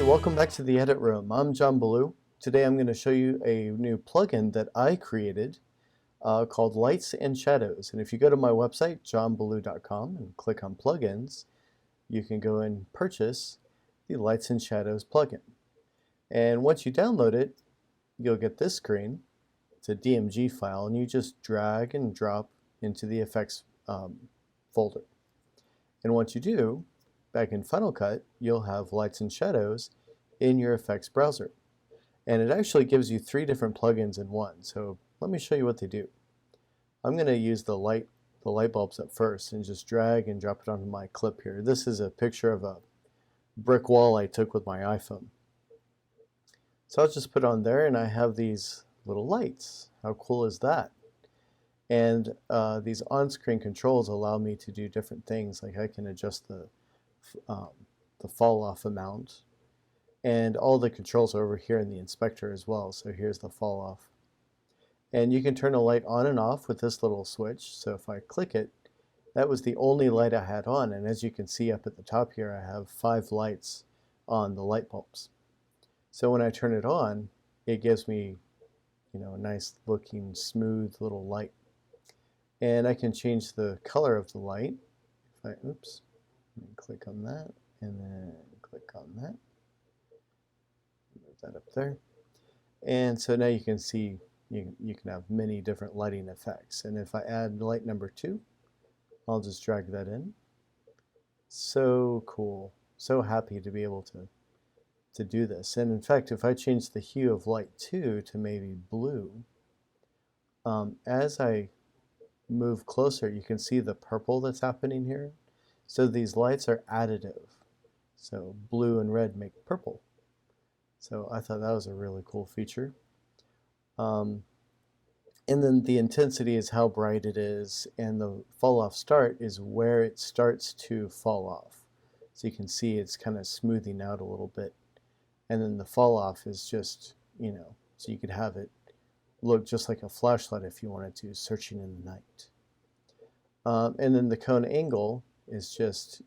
welcome back to the Edit Room. I'm John Ballou. Today I'm going to show you a new plugin that I created called Lights and Shadows. And if you go to my website, johnballou.com, and click on Plugins, you can go and purchase the Lights and Shadows plugin. And once you download it, you'll get this screen. It's a DMG file, and you just drag and drop into the effects folder. And once you do, back in Final Cut, you'll have Lights and Shadows in your effects browser. And it actually gives you 3 different plugins in one. So let me show you what they do. I'm going to use the light bulbs at first and just drag and drop it onto my clip here. This is a picture of a brick wall I took with my iPhone. So I'll just put it on there, and I have these little lights. How cool is that? And these on-screen controls allow me to do different things, like I can adjust the fall-off amount, and all the controls are over here in the inspector as well. So here's the fall-off. And you can turn a light on and off with this little switch. So if I click it, that was the only light I had on, and as you can see up at the top here, I have 5 lights on the light bulbs. So when I turn it on, it gives me, a nice looking smooth little light. And I can change the color of the light. If I, click on that, and then click on that. Move that up there. And so now you can see you can have many different lighting effects. And if I add light number 2, I'll just drag that in. So cool. So happy to be able to do this. And in fact, if I change the hue of light 2 to maybe blue, as I move closer, you can see the purple that's happening here. So these lights are additive. So blue and red make purple. So I thought that was a really cool feature. And then the intensity is how bright it is, and the fall off start is where it starts to fall off. So you can see it's kind of smoothing out a little bit. And then the fall off is just, so you could have it look just like a flashlight if you wanted to, searching in the night. And then the cone angle is just,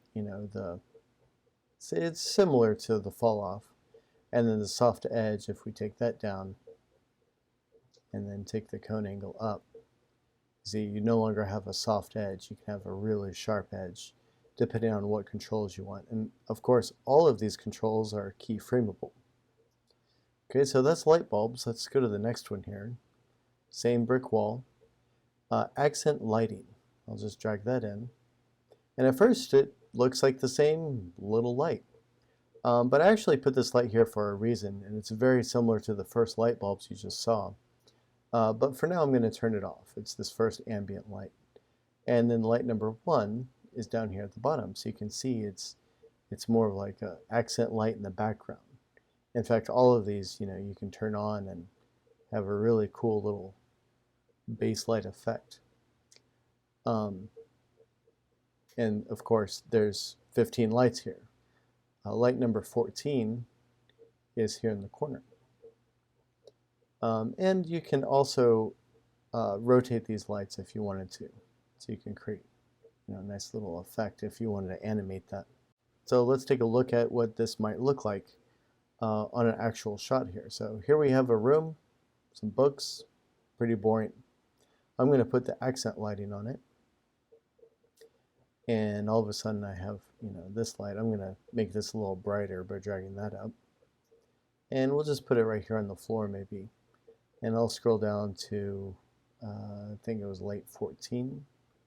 it's similar to the fall off. And then the soft edge, if we take that down and then take the cone angle up, see, you no longer have a soft edge. You can have a really sharp edge depending on what controls you want. And of course, all of these controls are keyframeable. Okay, so that's light bulbs. Let's go to the next one here. Same brick wall. Accent lighting. I'll just drag that in. And at first it looks like the same little light. But I actually put this light here for a reason, and it's very similar to the first light bulbs you just saw. But for now I'm going to turn it off. It's this first ambient light. And then light number 1 is down here at the bottom. So you can see it's more of like an accent light in the background. In fact, all of these, you can turn on and have a really cool little base light effect. And of course, there's 15 lights here. Light number 14 is here in the corner. And you can also rotate these lights if you wanted to. So you can create a nice little effect if you wanted to animate that. So let's take a look at what this might look like on an actual shot here. So here we have a room, some books, pretty boring. I'm going to put the accent lighting on it. And all of a sudden I have, this light. I'm going to make this a little brighter by dragging that up. And we'll just put it right here on the floor maybe. And I'll scroll down to, I think it was light 14.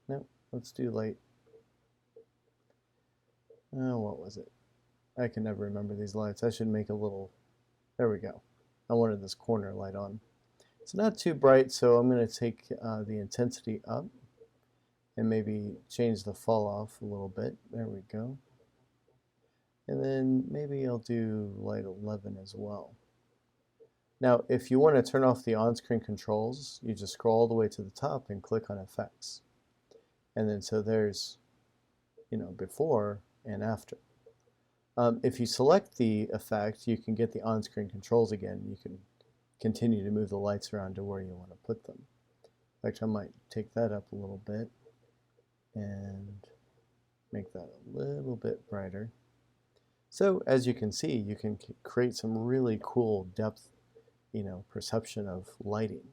No, let's do light, what was it? I can never remember these lights. I should make a little, there we go. I wanted this corner light on. It's not too bright, so I'm going to take the intensity up and maybe change the fall off a little bit. There we go. And then maybe I'll do light 11 as well. Now, if you want to turn off the on-screen controls, you just scroll all the way to the top and click on Effects. And then so there's, before and after. If you select the effect, you can get the on-screen controls again. You can continue to move the lights around to where you want to put them. In fact, I might take that up a little bit and make that a little bit brighter. So as you can see, you can create some really cool depth, perception of lighting.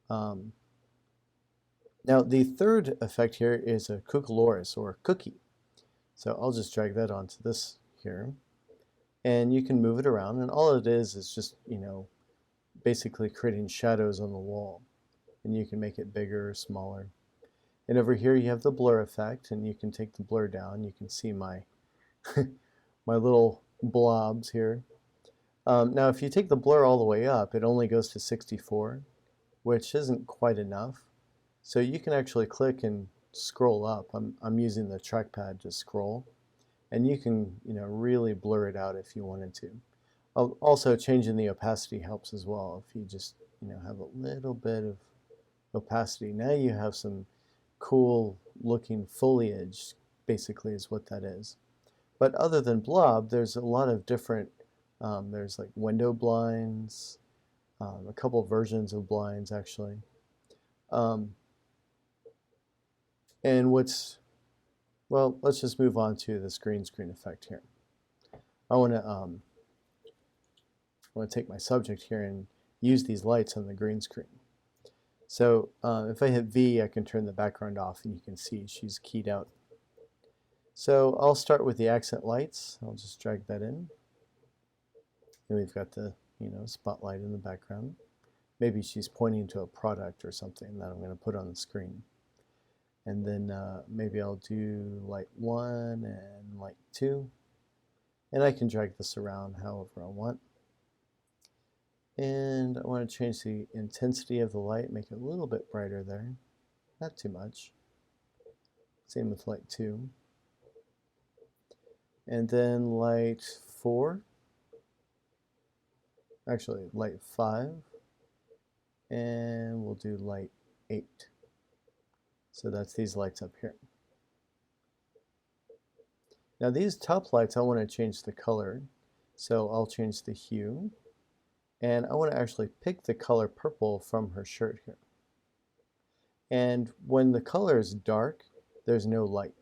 Um, Now the third effect here is a cucoloris or cookie. So I'll just drag that onto this here, and you can move it around, and all it is just, basically creating shadows on the wall. And you can make it bigger or smaller. And over here you have the blur effect, and you can take the blur down. You can see my my little blobs here. Now if you take the blur all the way up, it only goes to 64, which isn't quite enough. So you can actually click and scroll up. I'm using the trackpad to scroll, and you can really blur it out if you wanted to. Also, changing the opacity helps as well. If you just have a little bit of opacity, now you have some cool looking foliage, basically is what that is. But other than blob, there's a lot of different, there's like window blinds, a couple of versions of blinds actually. And well, let's just move on to this green screen effect here. I want to take my subject here and use these lights on the green screen. So if I hit V, I can turn the background off, and you can see she's keyed out. So I'll start with the accent lights. I'll just drag that in. And we've got the spotlight in the background. Maybe she's pointing to a product or something that I'm going to put on the screen. And then maybe I'll do light 1 and light 2. And I can drag this around however I want. And I want to change the intensity of the light, make it a little bit brighter there. Not too much. Same with light 2. And then light 4. Actually, light 5. And we'll do light 8. So that's these lights up here. Now these top lights, I want to change the color. So I'll change the hue. And I want to actually pick the color purple from her shirt here. And when the color is dark, there's no light.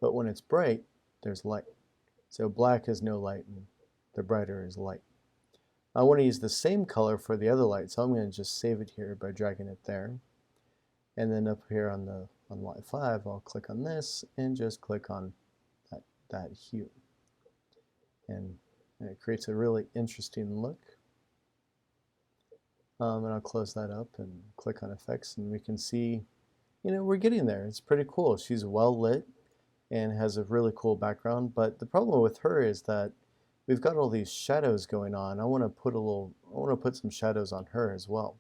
But when it's bright, there's light. So black is no light, and the brighter is light. I want to use the same color for the other light, so I'm going to just save it here by dragging it there. And then up here on light 5, I'll click on this and just click on that hue. And it creates a really interesting look. And I'll close that up and click on effects, and we can see, we're getting there. It's pretty cool. She's well lit and has a really cool background, but the problem with her is that we've got all these shadows going on. I want to put some shadows on her as well.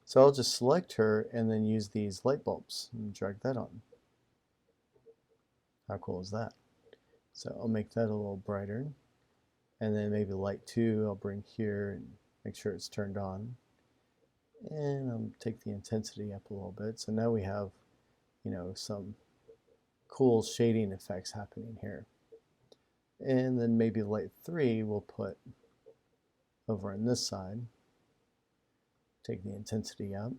So I'll just select her and then use these light bulbs and drag that on. How cool is that? So I'll make that a little brighter, and then maybe light 2 I'll bring here and make sure it's turned on. And I'll take the intensity up a little bit. So now we have, some cool shading effects happening here. And then maybe light 3 we'll put over on this side. Take the intensity up.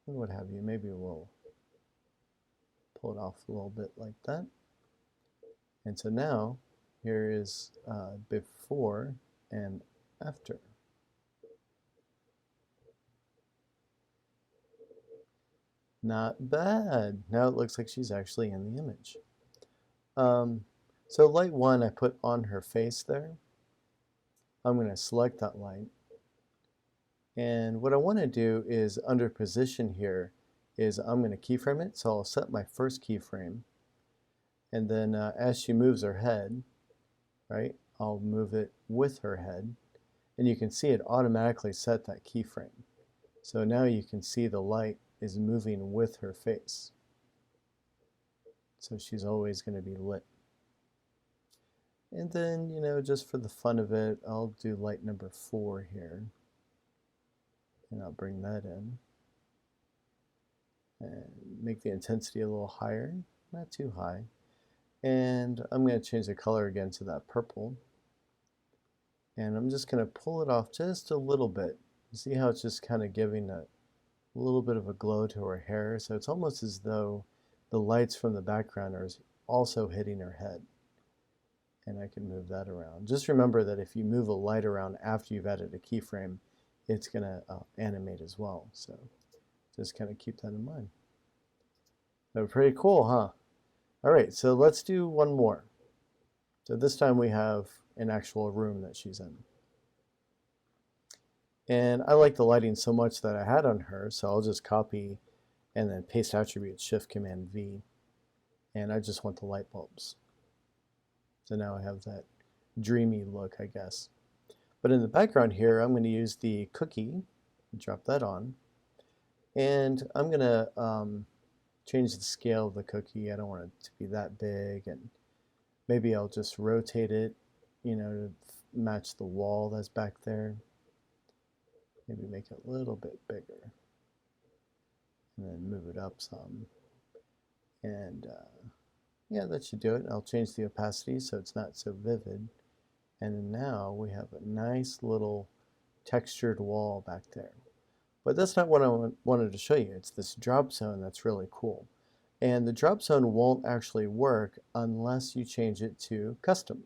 And what have you. Maybe we'll pull it off a little bit like that. And so now here is before and after. Not bad. Now it looks like she's actually in the image. So light 1 I put on her face there. I'm going to select that light. And what I want to do is under position here is I'm going to keyframe it. So I'll set my first keyframe. And then as she moves her head, right, I'll move it with her head. And you can see it automatically set that keyframe. So now you can see the light is moving with her face. So she's always going to be lit. And then, just for the fun of it, I'll do light number 4 here. And I'll bring that in. And make the intensity a little higher, not too high. And I'm going to change the color again to that purple. And I'm just going to pull it off just a little bit. You see how it's just kind of giving a little bit of a glow to her hair. So it's almost as though the lights from the background are also hitting her head. And I can move that around. Just remember that if you move a light around after you've added a keyframe, it's going to animate as well. So just kind of keep that in mind. So pretty cool, huh? All right, so let's do one more. So this time we have an actual room that she's in. And I like the lighting so much that I had on her, so I'll just copy and then paste attribute, Shift-Command-V. And I just want the light bulbs. So now I have that dreamy look, I guess. But in the background here, I'm going to use the cookie, drop that on. And I'm going to change the scale of the cookie. I don't want it to be that big. And maybe I'll just rotate it, to match the wall that's back there. Maybe make it a little bit bigger. And then move it up some. And yeah, that should do it. I'll change the opacity so it's not so vivid. And now we have a nice little textured wall back there. But that's not what I wanted to show you. It's this drop zone that's really cool. And the drop zone won't actually work unless you change it to custom.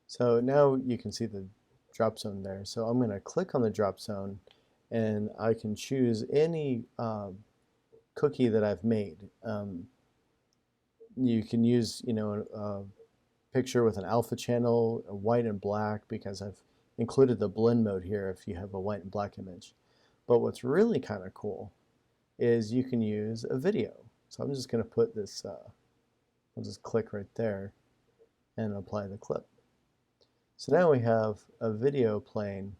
So now you can see the drop zone there. So I'm going to click on the drop zone and I can choose any cookie that I've made. You can use, a picture with an alpha channel, a white and black, because I've included the blend mode here if you have a white and black image. But what's really kind of cool is you can use a video. So I'm just going to put this, I'll just click right there and apply the clip. So now we have a video playing,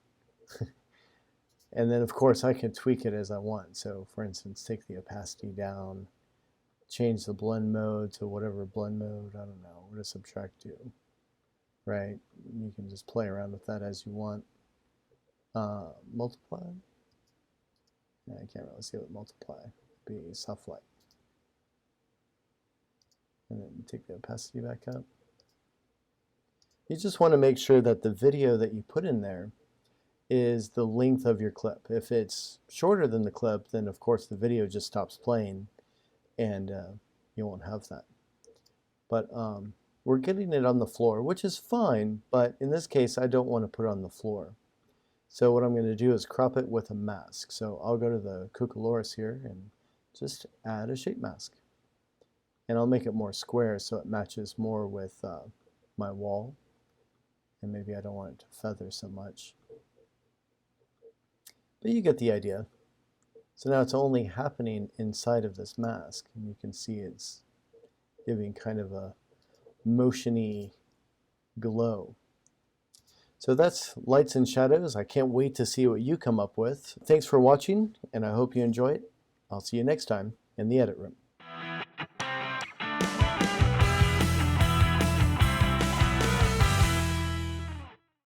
and then of course I can tweak it as I want. So for instance, take the opacity down, change the blend mode to whatever blend mode, I don't know, what does subtract do, right? You can just play around with that as you want. Multiply? Yeah, I can't really see what multiply. Be soft light. And then take the opacity back up. You just want to make sure that the video that you put in there is the length of your clip. If it's shorter than the clip, then of course the video just stops playing and you won't have that. But we're getting it on the floor, which is fine, but in this case I don't want to put it on the floor. So what I'm going to do is crop it with a mask. So I'll go to the Cucaloris here and just add a shape mask. And I'll make it more square so it matches more with my wall. And maybe I don't want it to feather so much. But you get the idea. So now it's only happening inside of this mask. And you can see it's giving kind of a motiony glow. So that's Lights and Shadows. I can't wait to see what you come up with. Thanks for watching, and I hope you enjoy it. I'll see you next time in the edit room.